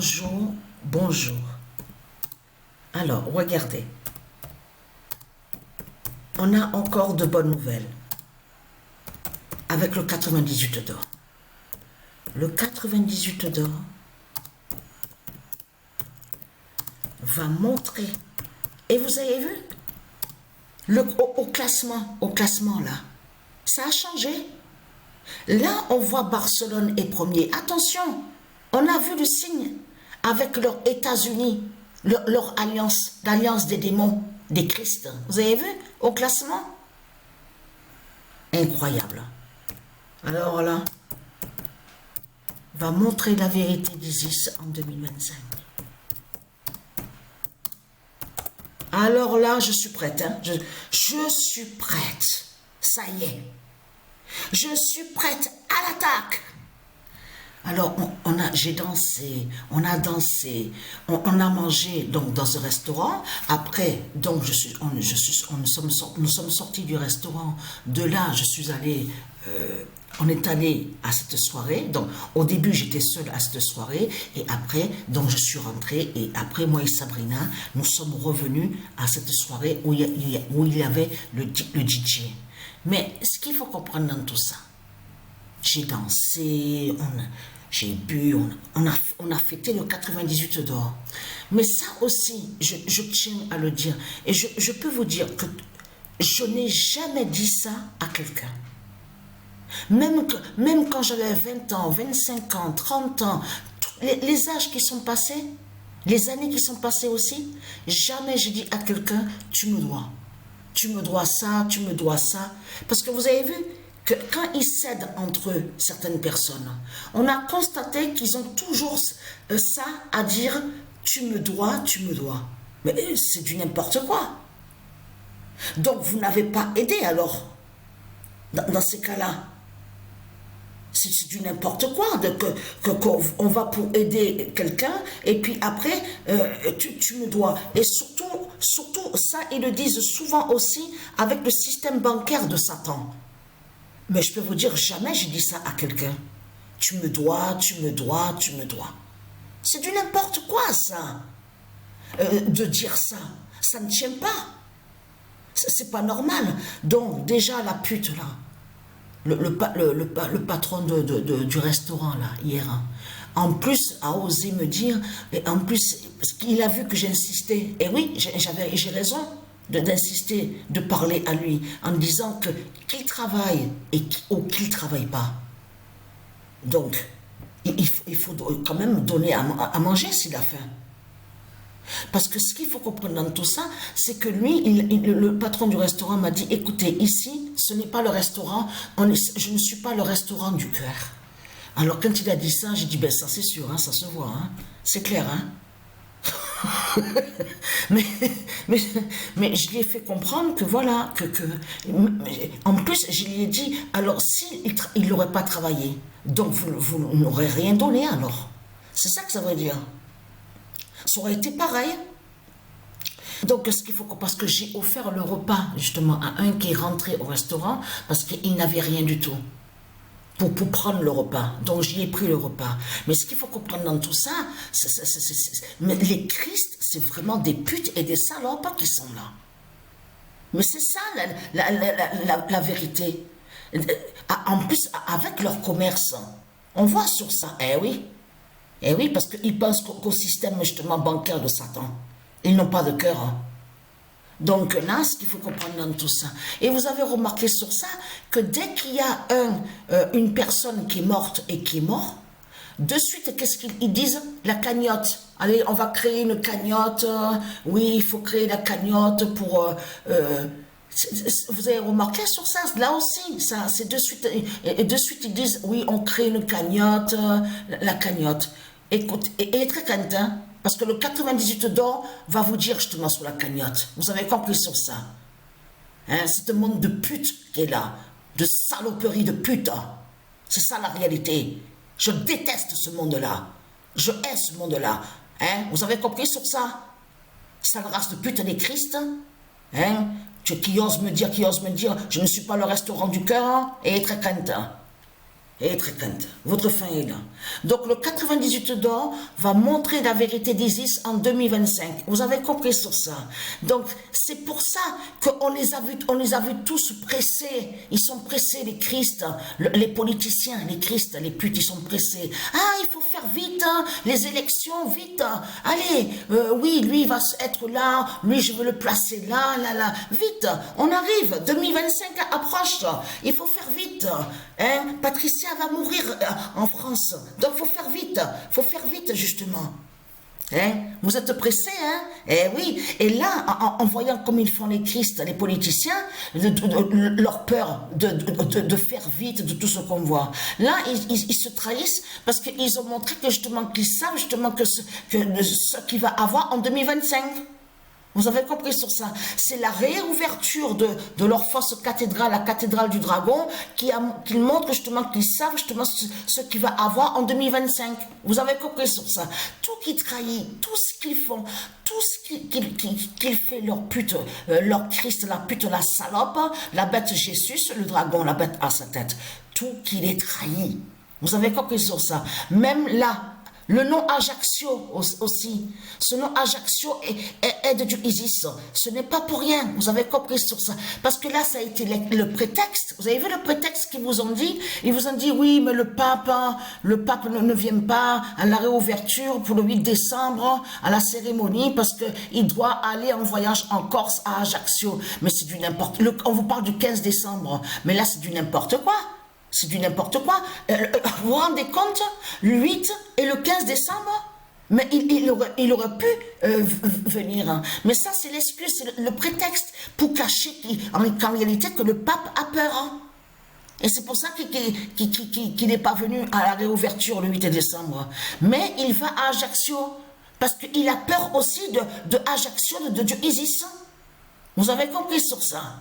Bonjour, bonjour. Alors, regardez. On a encore de bonnes nouvelles avec le 98 d'or. Le 98 d'or va montrer. Et vous avez vu au classement là, ça a changé. Là, on voit Barcelone est premier. Attention, on a vu le signe avec leurs États-Unis, leur alliance, l'alliance des démons, des Christ. Vous avez vu au classement? Incroyable. Alors là, va montrer la vérité d'Isis en 2025. Alors là, je suis prête. Hein? Je suis prête. Ça y est. Je suis prête à l'attaque. Alors, j'ai dansé, on a dansé, on a mangé donc dans ce restaurant. Après, donc nous sommes sortis du restaurant. De là, je suis allée, on est allé à cette soirée. Donc, au début, j'étais seule à cette soirée. Et après, donc, je suis rentrée. Et après, moi et Sabrina, nous sommes revenus à cette soirée où il y avait le DJ. Mais ce qu'il faut comprendre dans tout ça, j'ai dansé, j'ai bu, on a fêté le 98 d'or. Mais ça aussi, je tiens à le dire. Et je peux vous dire que je n'ai jamais dit ça à quelqu'un. Même quand j'avais 20 ans, 25 ans, 30 ans, les âges qui sont passés, les années qui sont passées aussi, jamais j'ai dit à quelqu'un, tu me dois. Tu me dois ça, tu me dois ça. Parce que vous avez vu que quand ils cèdent entre eux, certaines personnes, on a constaté qu'ils ont toujours ça à dire, tu me dois, tu me dois. Mais c'est du n'importe quoi. Donc vous n'avez pas aidé alors, dans ces cas-là. C'est du n'importe quoi, qu'on va pour aider quelqu'un, et puis après, tu me dois. Et surtout, ça, ils le disent souvent aussi avec le système bancaire de Satan. Mais je peux vous dire, jamais j'ai dit ça à quelqu'un. Tu me dois, tu me dois, tu me dois. C'est du n'importe quoi, ça. De dire ça. Ça ne tient pas. C'est pas normal. Donc, déjà, la pute, là, le patron du restaurant, là, hier, hein, en plus, a osé me dire, et en plus, parce qu'il a vu que j'insistais. Et oui, j'ai raison d'insister, de parler à lui, en disant qu'il travaille ou qu'il ne travaille pas. Donc, il faut quand même donner à manger s'il a faim. Parce que ce qu'il faut comprendre dans tout ça, c'est que lui, le patron du restaurant m'a dit, écoutez, ici, ce n'est pas le restaurant, je ne suis pas le restaurant du cœur. Alors quand il a dit ça, j'ai dit, ben ça c'est sûr, hein, ça se voit, hein, c'est clair, hein. mais je lui ai fait comprendre que voilà, en plus je lui ai dit, alors s'il n'aurait pas travaillé, donc vous n'aurez rien donné alors. C'est ça que ça veut dire. Ça aurait été pareil. Donc, ce qu'il faut, parce que j'ai offert le repas justement à un qui est rentré au restaurant parce qu'il n'avait rien du tout pour prendre le repas. Donc, j'y ai pris le repas. Mais ce qu'il faut comprendre dans tout ça, mais les Christ, c'est vraiment des putes et des salopes qui sont là. Mais c'est ça la vérité. En plus, avec leur commerce, on voit sur ça. Eh oui. Eh oui, parce qu'ils pensent qu'au système justement bancaire de Satan, ils n'ont pas de cœur. Hein. Donc là, ce qu'il faut comprendre dans tout ça. Et vous avez remarqué sur ça que dès qu'il y a une personne qui est morte et qui est mort, de suite, qu'est-ce qu'ils disent? La cagnotte. Allez, on va créer une cagnotte. Oui, il faut créer la cagnotte pour... vous avez remarqué sur ça? Là aussi, ça, c'est de suite. Et de suite, ils disent, oui, on crée une cagnotte, la cagnotte. Écoute, et très cantin, parce que le 98 d'or va vous dire justement sur la cagnotte. Vous avez compris sur ça. Hein, c'est un monde de pute qui est là, de saloperie de pute. C'est ça la réalité. Je déteste ce monde-là. Je hais ce monde-là. Hein, vous avez compris sur ça? Sale race de pute des Christ. Hein, qui ose me dire, je ne suis pas le restaurant du cœur, et très cantin. Et très crainte. Votre fin est là. Donc le 98 d'or va montrer la vérité d'Isis en 2025. Vous avez compris sur ça. Donc c'est pour ça qu'on les a vus tous pressés. Ils sont pressés, les Christ, les politiciens, les Christ, les putes, ils sont pressés. Ah, il faut faire vite, hein, les élections, vite. Allez, oui, lui il va être là, lui je veux le placer là, là, là. Vite, on arrive, 2025 approche. Il faut faire vite. Hein? Patricia va mourir en France. Donc, faut faire vite, justement. Hein? Vous êtes pressés, hein? Eh oui. Et là, en voyant comme ils font les Christ, les politiciens, leur peur de faire vite de tout ce qu'on voit. Là, ils se trahissent parce qu'ils ont montré que justement, qu'ils savent justement que ce qu'il va avoir en 2025. Vous avez compris sur ça. C'est la réouverture de leur fausse cathédrale, la cathédrale du dragon, qui montre justement qu'ils savent justement ce qu'il va avoir en 2025. Vous avez compris sur ça. Tout qui trahit, tout ce qu'ils font, tout ce qu'ils fait leur pute, leur Christ, la pute, la salope, la bête Jésus, le dragon, la bête à sa tête. Tout qui les trahit. Vous avez compris sur ça. Même là, le nom Ajaccio aussi, ce nom Ajaccio est du Isis. Ce n'est pas pour rien, vous avez compris sur ça. Parce que là, ça a été le prétexte. Vous avez vu le prétexte qu'ils vous ont dit? Ils vous ont dit, oui, mais le pape ne vient pas à la réouverture pour le 8 décembre, à la cérémonie, parce qu'il doit aller en voyage en Corse à Ajaccio. Mais c'est du n'importe quoi. On vous parle du 15 décembre, mais là, c'est du n'importe quoi. C'est du n'importe quoi. Vous vous rendez compte? Le 8 et le 15 décembre? Mais il aurait pu venir. Mais ça, c'est l'excuse, c'est le prétexte pour cacher qu'en réalité, que le pape a peur. Et c'est pour ça qu'il n'est pas venu à la réouverture le 8 décembre. Mais il va à Ajaccio. Parce qu'il a peur aussi de Ajaccio, de Dieu Isis. Vous avez compris sur ça.